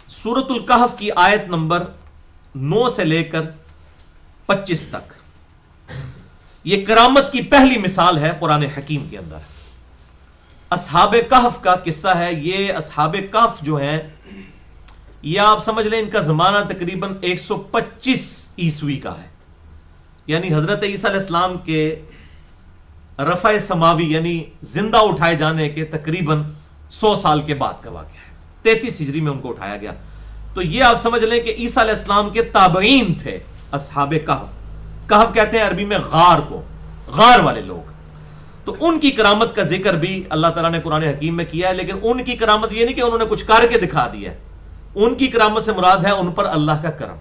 سورۃ الکہف کی آیت نمبر 9 سے لے کر 25 تک یہ کرامت کی پہلی مثال ہے قرآن حکیم کے اندر. اصحاب کہف کا قصہ ہے. یہ اصحاب کہف جو ہیں یہ آپ سمجھ لیں ان کا زمانہ تقریباً 125 عیسوی کا ہے. یعنی حضرت عیسیٰ علیہ السلام کے رفع سماوی یعنی زندہ اٹھائے جانے کے تقریباً 100 سال کے بعد کا واقعہ ہے. 33 ہجری میں ان کو اٹھایا گیا. تو یہ آپ سمجھ لیں کہ عیسیٰ علیہ السلام کے تابعین تھے اصحاب کہف. کہف کہتے ہیں عربی میں غار کو, غار والے لوگ. تو ان کی کرامت کا ذکر بھی اللہ تعالیٰ نے قرآن حکیم میں کیا ہے. لیکن ان کی کرامت یہ نہیں کہ انہوں نے کچھ کر کے دکھا دیا ہے. ان کی کرامت سے مراد ہے ان پر اللہ کا کرم.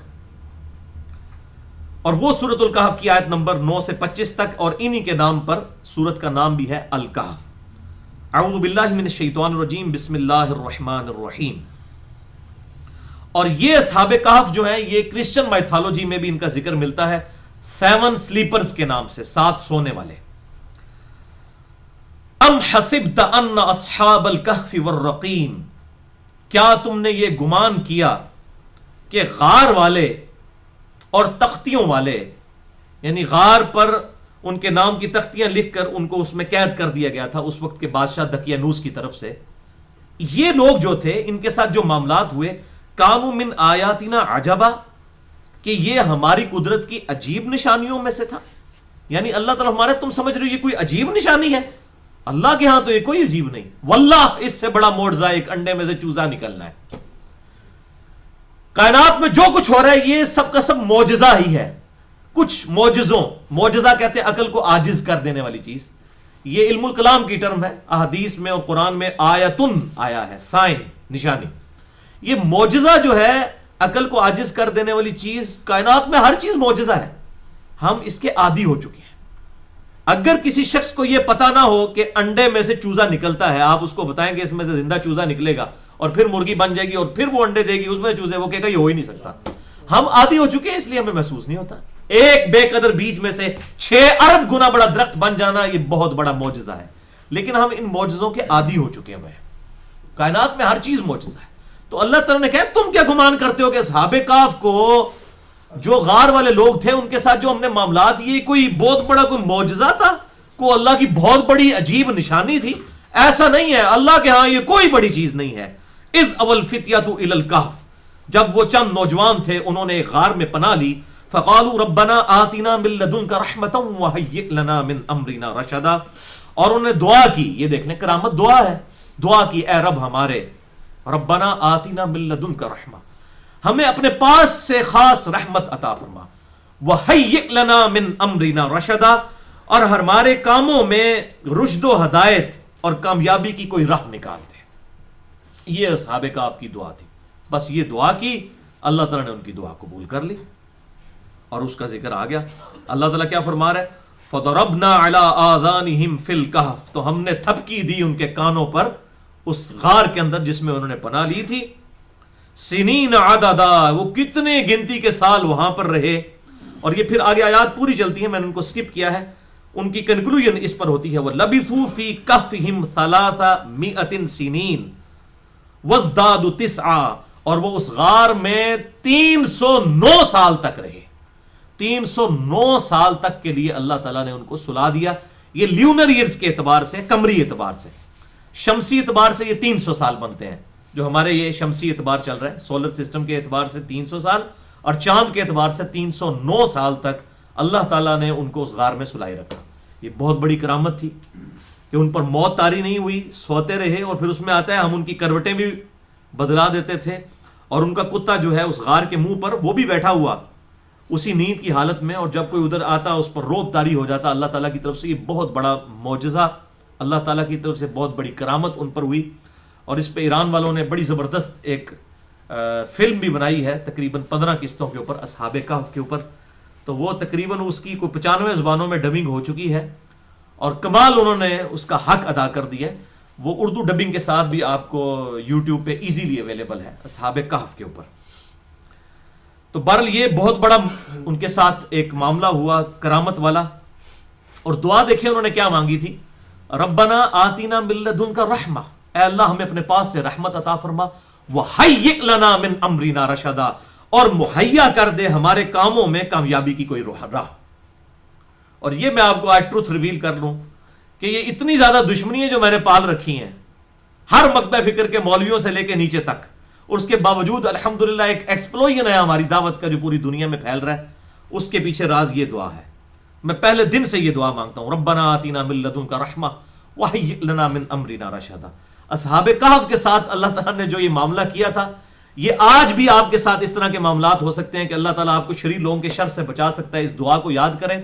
اور وہ سورۃ الکہف کی آیت نمبر 9 سے 25 تک, اور انہی کے نام پر سورت کا نام بھی ہے الکہف. اعوذ باللہ من الشیطان الرجیم بسم اللہ الرحمن الرحیم. اور یہ اصحاب کہف جو ہیں یہ کرسچن مائتھالوجی میں بھی ان کا ذکر ملتا ہے 7 سلیپرز کے نام سے, 7 سونے والے. ام حسبت ان اصحاب الکہف والرقیم, کیا تم نے یہ گمان کیا کہ غار والے اور تختیوں والے, یعنی غار پر ان کے نام کی تختیاں لکھ کر ان کو اس میں قید کر دیا گیا تھا اس وقت کے بادشاہ دقیانوس کی طرف سے, یہ لوگ جو تھے ان کے ساتھ جو معاملات ہوئے, کانوا من آیاتنا عجبا, کہ یہ ہماری قدرت کی عجیب نشانیوں میں سے تھا. یعنی اللہ تعالیٰ ہمارے, تم سمجھ رہے ہو یہ کوئی عجیب نشانی ہے, اللہ کے ہاں تو یہ کوئی عجیب نہیں. واللہ اس سے بڑا معجزہ ایک انڈے میں سے چوزا نکلنا ہے. کائنات میں جو کچھ ہو رہا ہے یہ سب کا سب معجزہ ہی ہے. کچھ معجزوں, معجزہ کہتے ہیں عقل کو عاجز کر دینے والی چیز. یہ علم الکلام کی ٹرم ہے. احادیث میں اور قرآن میں آیتن آیا ہے, سائن, نشانی. یہ معجزہ جو ہے عقل کو عاجز کر دینے والی چیز, کائنات میں ہر چیز معجزہ ہے. ہم اس کے عادی ہو چکے ہیں. اگر کسی شخص کو یہ پتا نہ ہو کہ انڈے میں سے چوزا نکلتا ہے, آپ اس کو بتائیں کہ اس میں سے زندہ چوزا نکلے گا اور پھر مرغی بن جائے گی اور پھر وہ انڈے دے گی, اس میں چوزے, وہ کہے گا یہ ہو ہی نہیں سکتا. ہم عادی ہو چکے ہیں اس لیے ہمیں محسوس نہیں ہوتا. ایک بے قدر بیج میں سے 6 ارب گنا بڑا درخت بن جانا یہ بہت بڑا معجزہ ہے. لیکن ہم ان معجزوں کے عادی ہو چکے ہیں. کائنات میں ہر چیز معجزہ ہے. تو اللہ تعالیٰ نے کہا تم کیا گمان کرتے ہو کہ اصحاب کہف کو, جو غار والے لوگ تھے ان کے ساتھ جو ہم نے معاملات, یہ کوئی بہت بڑا کوئی معجزہ تھا, کو اللہ کی بہت بڑی عجیب نشانی تھی؟ ایسا نہیں ہے. اللہ کے ہاں یہ کوئی بڑی چیز نہیں ہے. اذ اول فتیۃ الی الکہف, جب وہ چند نوجوان تھے انہوں نے ایک غار میں پناہ لی. فقالوا ربنا آتنا من لدنک رحمۃ وہیئ لنا من امرنا رشدا, اور انہوں نے دعا کی. یہ دیکھ لیں کرامت دعا ہے. دعا کی اے رب ہمارے, ربنا آتنا من لدنک رحمہ, ہمیں اپنے پاس سے خاص رحمت عطا فرما. وہیئ لنا من امرنا رشدا, اور ہمارے کاموں میں رشد و ہدایت اور کامیابی کی کوئی راہ نکال دے. یہ اصحاب کہف کی دعا تھی. بس یہ دعا کی, اللہ تعالیٰ نے ان کی دعا قبول کر لی اور اس کا ذکر آ گیا. اللہ تعالیٰ کیا فرما رہا ہے, فَضَرَبْنَا عَلَىٰ آذَانِهِمْ فِي الْكَهْفِ, تو ہم نے تھپکی دی ان کے کانوں پر اس غار کے اندر جس میں انہوں نے پناہ لی تھی. سنین عددا, وہ کتنے گنتی کے سال وہاں پر رہے. اور یہ پھر آگے آیات پوری چلتی ہیں, میں نے ان کو سکپ کیا ہے. ان کی کنکلوژن اس پر ہوتی ہے, وَلَبِثُوا فِي كَهْفِهِمْ 300 سنین وَازْدَادُوا 9, اور وہ اس غار میں 309 سال تک رہے. 309 سال تک کے لیے اللہ تعالیٰ نے ان کو سلا دیا. یہ لیونر ایئرز کے اعتبار سے, قمری اعتبار سے, شمسی اعتبار سے یہ 300 سال بنتے ہیں. جو ہمارے یہ شمسی اعتبار چل رہا ہے, سولر سسٹم کے اعتبار سے 300 سال, اور چاند کے اعتبار سے 309 سال تک اللہ تعالیٰ نے ان کو اس غار میں سلائے رکھا. یہ بہت بڑی کرامت تھی کہ ان پر موت طاری نہیں ہوئی, سوتے رہے. اور پھر اس میں آتا ہے ہم ان کی کروٹیں بھی بدلا دیتے تھے, اور ان کا کتا جو ہے اس غار کے منہ پر وہ بھی بیٹھا ہوا اسی نیند کی حالت میں, اور جب کوئی ادھر آتا اس پر روب طاری ہو جاتا. اللہ تعالیٰ کی طرف سے یہ بہت بڑا معجزہ, اللہ تعالیٰ کی طرف سے بہت بڑی کرامت ان پر ہوئی. اور اس پہ ایران والوں نے بڑی زبردست ایک فلم بھی بنائی ہے, تقریباً 15 قسطوں کے اوپر, اصحاب کہف کے اوپر. تو وہ تقریباً اس کی کوئی 95 زبانوں میں ڈبنگ ہو چکی ہے, اور کمال انہوں نے اس کا حق ادا کر دیا. وہ اردو ڈبنگ کے ساتھ بھی آپ کو یوٹیوب پہ ایزیلی اویلیبل ہے اصحاب کہف کے اوپر. تو بہرحال یہ بہت بڑا ان کے ساتھ ایک معاملہ ہوا کرامت والا. اور دعا دیکھیں انہوں نے کیا مانگی تھی, ربنا آتینا من لدنک رحمہ, اے اللہ ہمیں اپنے پاس سے رحمت عطا فرما، وَحَيِّئْ لَنَا مِنْ أَمْرِنَا رَشَدًا، اور مہیا کر دے ہمارے کاموں میں کامیابی کی کوئی راہ۔ اور یہ میں آپ کو آج ٹروتھ ریویل کر لوں کہ یہ اتنی زیادہ دشمنی ہے جو میں نے پال رکھی ہیں ہر مکتب فکر کے مولویوں سے لے کے نیچے تک، اور اس کے باوجود الحمدللہ ایک ایکسپلوژن ہے ہماری دعوت کا جو پوری دنیا میں پھیل رہا ہے، اس کے پیچھے راز یہ دعا ہے۔ میں پہلے دن سے یہ دعا مانگتا ہوں، ربنا آتینا من لدنک رحمہ وہیئ لنا من امرنا رشدا۔ اصحاب کہف کے ساتھ اللہ تعالیٰ نے جو یہ معاملہ کیا تھا، یہ آج بھی آپ کے ساتھ اس طرح کے معاملات ہو سکتے ہیں کہ اللہ تعالیٰ آپ کو شریر لوگوں کے شر سے بچا سکتا ہے۔ اس دعا کو یاد کریں،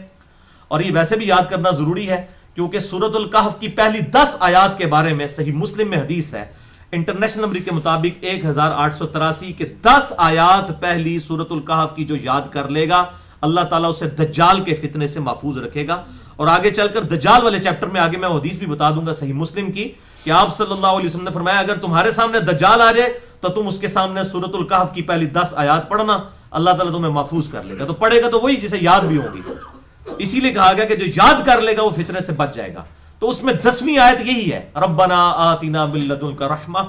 اور یہ ویسے بھی یاد کرنا ضروری ہے کیونکہ سورۃ الکہف کی پہلی 10 آیات کے بارے میں صحیح مسلم میں حدیث ہے، انٹرنیشنل نمبر کے مطابق 1883 کے 10 آیات پہلی سورۃ الکہف کی جو یاد کر لے گا، اللہ تعالیٰ اسے دجال کے فتنے سے محفوظ رکھے گا۔ اور آگے چل کر دجال والے چیپٹر میں آگے میں حدیث بھی بتا دوں گا صحیح مسلم کی، کہ آپ صلی اللہ علیہ وسلم نے فرمایا اگر تمہارے سامنے دجال آ جائے تو تم اس کے سامنے سورۃ الکہف کی پہلی 10 آیات پڑھنا، اللہ تعالیٰ تمہیں محفوظ کر لے گا۔ تو پڑھے گا تو وہی جسے یاد بھی ہوگی، اسی لیے کہا گیا کہ جو یاد کر لے گا وہ فتنے سے بچ جائے گا۔ تو اس میں 10ویں آیت یہی ہے، ربنا آتنا من لدنک رحمہ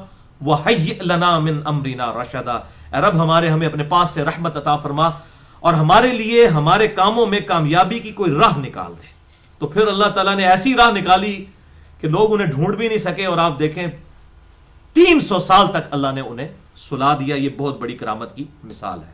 وہیئ لنا من امرنا رشدا، اے رب ہمیں اپنے پاس سے رحمت عطا فرما اور ہمارے لیے ہمارے کاموں میں کامیابی کی کوئی راہ نکال دے۔ تو پھر اللہ تعالیٰ نے ایسی راہ نکالی کہ لوگ انہیں ڈھونڈ بھی نہیں سکے، اور آپ دیکھیں 300 سال تک اللہ نے انہیں سلا دیا۔ یہ بہت بڑی کرامت کی مثال ہے۔